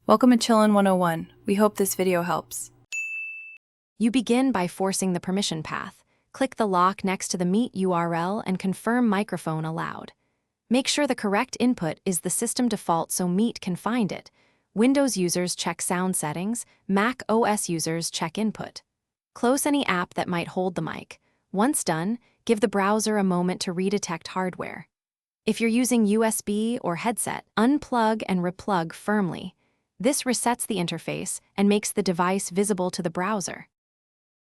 Welcome to Chillin' 101. We hope this video helps. You begin by forcing the permission path. Click the lock next to the Meet URL and confirm microphone allowed. Make sure the correct input is the system default so Meet can find it. Windows users check sound settings, Mac OS users check input. Close any app that might hold the mic. Once done, give the browser a moment to redetect hardware. If you're using USB or headset, unplug and replug firmly. This resets the interface and makes the device visible to the browser.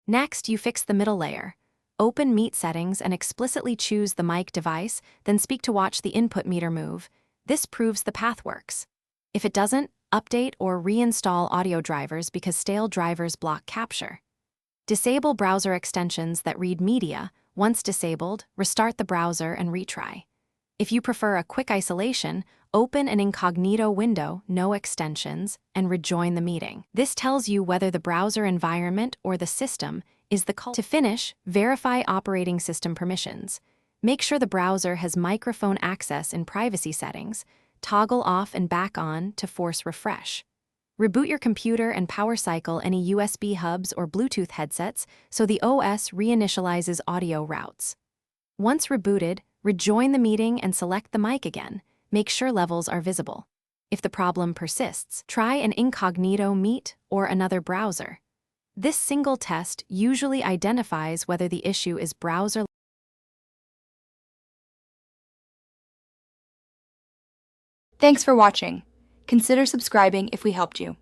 Next, you fix the middle layer. Open Meet settings and explicitly choose the mic device, then speak to watch the input meter move. This proves the path works. If it doesn't, update or reinstall audio drivers because stale drivers block capture. Disable browser extensions that read media. Once disabled, restart the browser and retry. If you prefer a quick isolation, open an incognito window, no extensions, and rejoin the meeting. This tells you whether the browser environment or the system is the culprit. To finish, verify operating system permissions. Make sure the browser has microphone access in privacy settings. Toggle off and back on to force refresh. Reboot your computer and power cycle any USB hubs or Bluetooth headsets so the OS reinitializes audio routes. Once rebooted, rejoin the meeting and select the mic again. Make sure levels are visible. If the problem persists, try an incognito Meet or another browser. This single test usually identifies whether the issue is browser. Thanks for watching. Consider subscribing if we helped you.